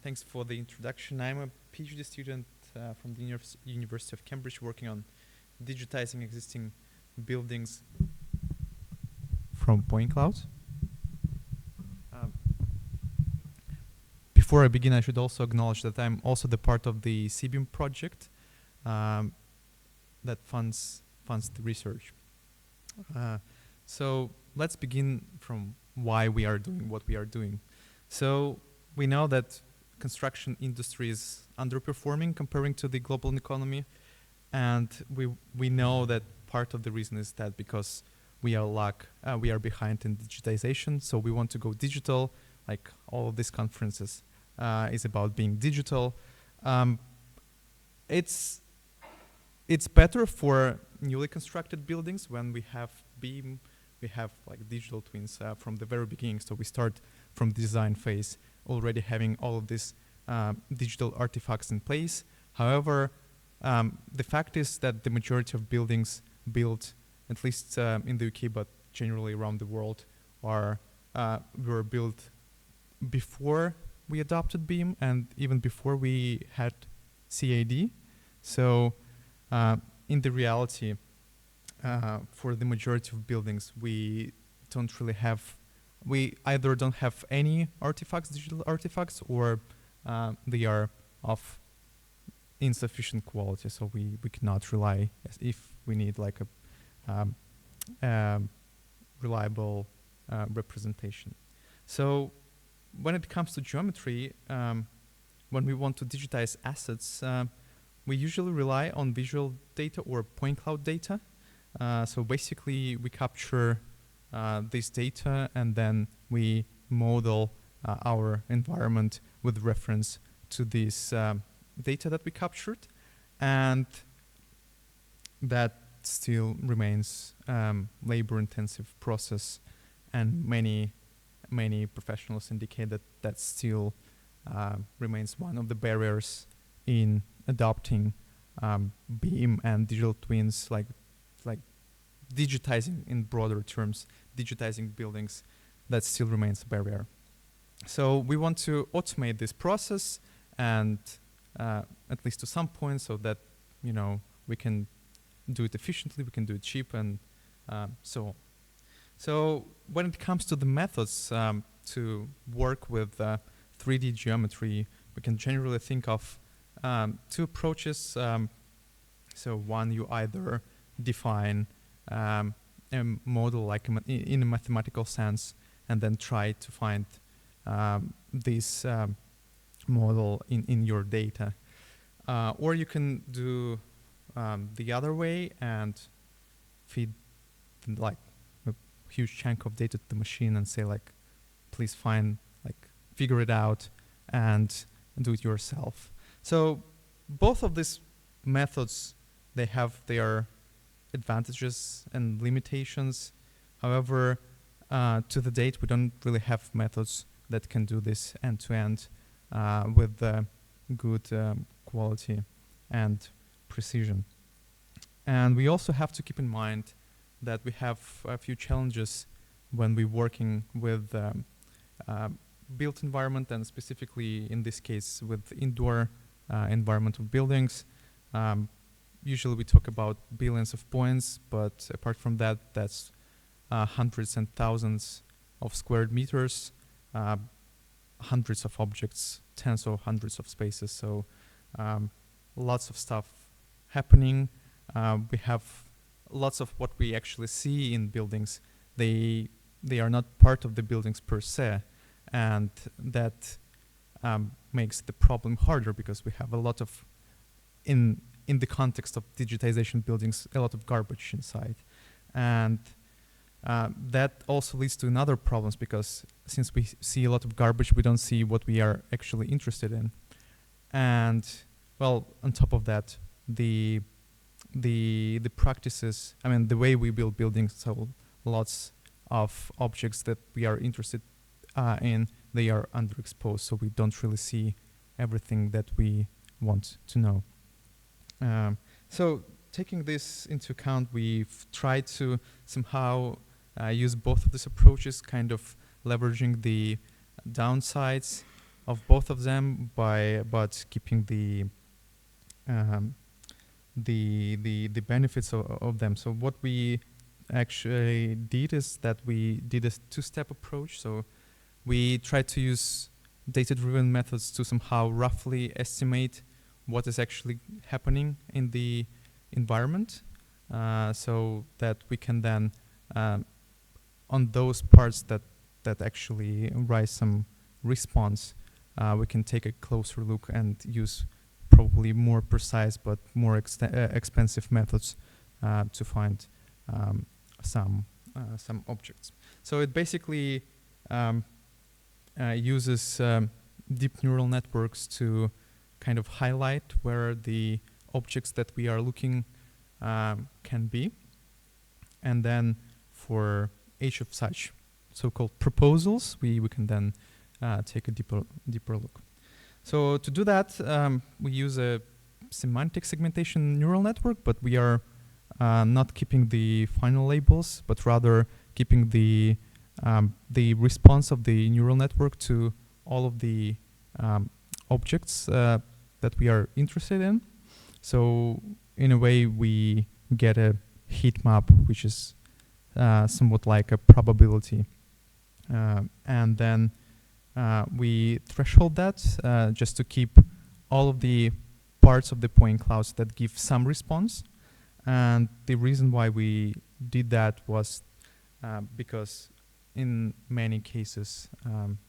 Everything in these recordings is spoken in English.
Thanks for the introduction. I'm a PhD student from the University of Cambridge working on digitizing existing buildings from point clouds. Before I begin, I should also acknowledge that I'm also the part of the CBIM project that funds the research. So let's begin from why we are doing what we are doing. So we know that construction industry is underperforming comparing to the global economy, and we know that part of the reason is that because we are behind in digitization. So we want to go digital, like all of these conferences is about being digital. It's better for newly constructed buildings when we have BIM, we have like digital twins from the very beginning. So we start from the design phase already having all of these digital artifacts in place. However, the fact is that the majority of buildings built, at least in the UK, but generally around the world, were built before we adopted BIM and even before we had CAD. So in the reality, for the majority of buildings, we either don't have any artifacts, digital artifacts, or they are of insufficient quality. So we cannot rely if we need like a reliable representation. So when it comes to geometry, when we want to digitize assets, we usually rely on visual data or point cloud data. So basically, we capture this data and then we model our environment with reference to this data that we captured, and that still remains labor-intensive process, and many professionals indicate that still remains one of the barriers in adopting BIM and digital twins, like digitizing in broader terms, digitizing buildings. That still remains a barrier. So we want to automate this process, and at least to some point, so that we can do it efficiently, we can do it cheap, and so on. So when it comes to the methods to work with 3D geometry, we can generally think of two approaches. So one, you either define a model like in a mathematical sense, and then try to find this model in your data. Or you can do the other way and feed like a huge chunk of data to the machine and say like, please figure it out and do it yourself. So both of these methods, they have their advantages and limitations. However, to the date, we don't really have methods that can do this end-to-end with good quality and precision. And we also have to keep in mind that we have a few challenges when we're working with built environment, and specifically in this case with indoor environment of buildings. Usually we talk about billions of points, but apart from that, that's hundreds and thousands of square meters, hundreds of objects, tens or hundreds of spaces. So lots of stuff happening. We have lots of what we actually see in buildings. They are not part of the buildings per se, and that makes the problem harder because we have a lot of, in the context of digitization buildings, a lot of garbage inside. And that also leads to another problems, because since we see a lot of garbage, we don't see what we are actually interested in. And well, on top of that, the practices, the way we build buildings, so lots of objects that we are interested in, they are underexposed, so we don't really see everything that we want to know. So taking this into account, we've tried to somehow use both of these approaches, kind of leveraging the downsides of both of them but keeping the benefits of them. So what we actually did is that we did a two-step approach. So we tried to use data-driven methods to somehow roughly estimate what is actually happening in the environment, so that we can then, on those parts that actually rise some response, we can take a closer look and use probably more precise but more expensive methods to find some objects. So it basically uses deep neural networks to kind of highlight where the objects that we are looking can be, and then for each of such so-called proposals, we can then take a deeper look. So to do that, we use a semantic segmentation neural network, but we are not keeping the final labels, but rather keeping the response of the neural network to all of the objects that we are interested in. So in a way, we get a heat map, which is somewhat like a probability. And then we threshold that just to keep all of the parts of the point clouds that give some response. And the reason why we did that was because in many cases,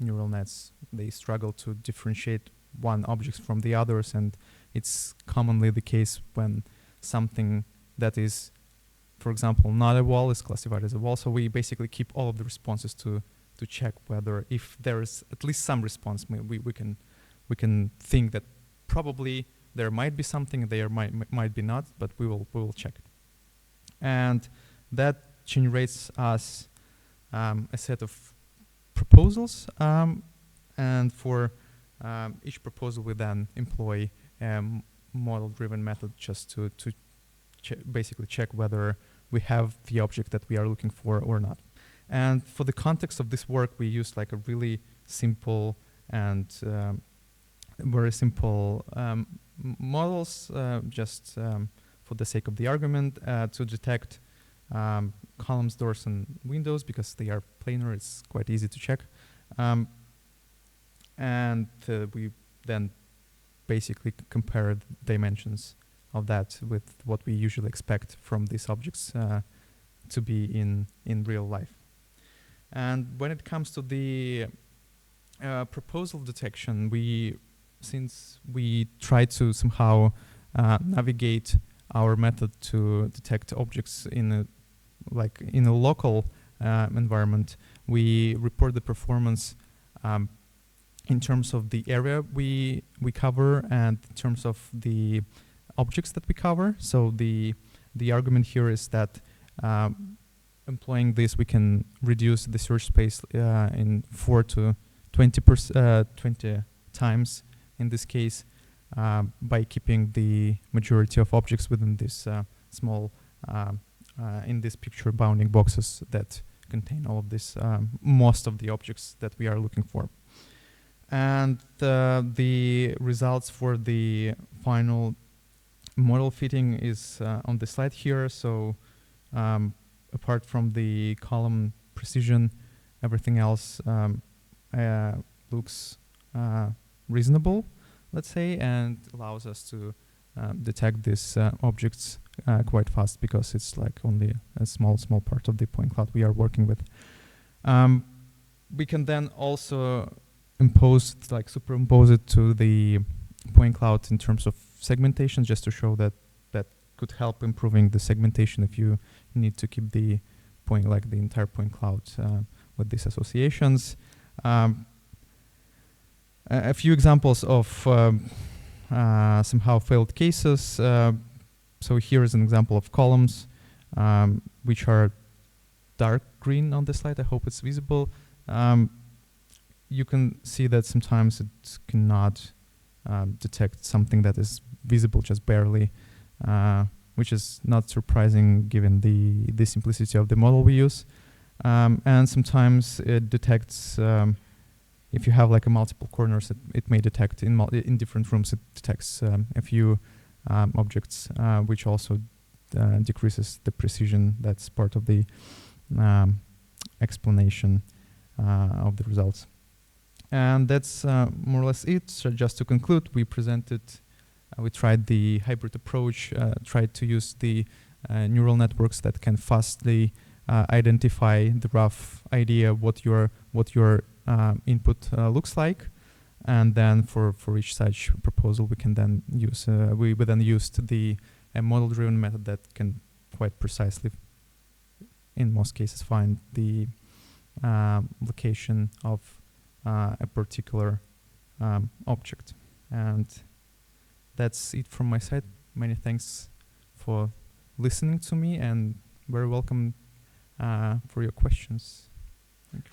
neural nets, they struggle to differentiate one object from the others, and it's commonly the case when something that is, for example, not a wall is classified as a wall. So we basically keep all of the responses to check whether, if there is at least some response, we can think that probably there might be something, there might be not, but we will check it. And that generates us a set of proposals, and for each proposal we then employ a model-driven method just to basically check whether we have the object that we are looking for or not. And for the context of this work, we used like a really simple and very simple models, just for the sake of the argument, to detect columns, doors, and windows, because they are planar. It's quite easy to check. And we then basically compare the dimensions of that with what we usually expect from these objects to be in real life. And when it comes to the proposal detection, since we try to somehow navigate our method to detect objects in a local environment, we report the performance in terms of the area we cover and in terms of the objects that we cover. So the argument here is that employing this, we can reduce the search space in 4 to 20 times in this case, by keeping the majority of objects within this small, in this picture, bounding boxes that contain all of this, most of the objects that we are looking for. And the results for the final model fitting is on the slide here. So apart from the column precision, everything else looks reasonable, let's say, and allows us to detect these objects quite fast, because it's like only a small part of the point cloud we are working with. We can then also superimpose it to the point cloud in terms of segmentation, just to show that could help improving the segmentation if you need to keep the point, like the entire point cloud with these associations. A few examples of somehow failed cases. So here is an example of columns, which are dark green on the slide. I hope it's visible. You can see that sometimes it cannot detect something that is visible just barely, which is not surprising given the simplicity of the model we use. And sometimes it detects if you have like a multiple corners, it may detect in different rooms. It detects a few objects, which also decreases the precision. That's part of the explanation of the results. And that's more or less it. So just to conclude, we tried the hybrid approach, tried to use the neural networks that can fastly identify the rough idea what your input looks like, and then for each such proposal we can then use we then used the model-driven method that can quite precisely, in most cases, find the location of a particular object. And that's it from my side. Many thanks for listening to me, and very welcome for your questions. Thank you.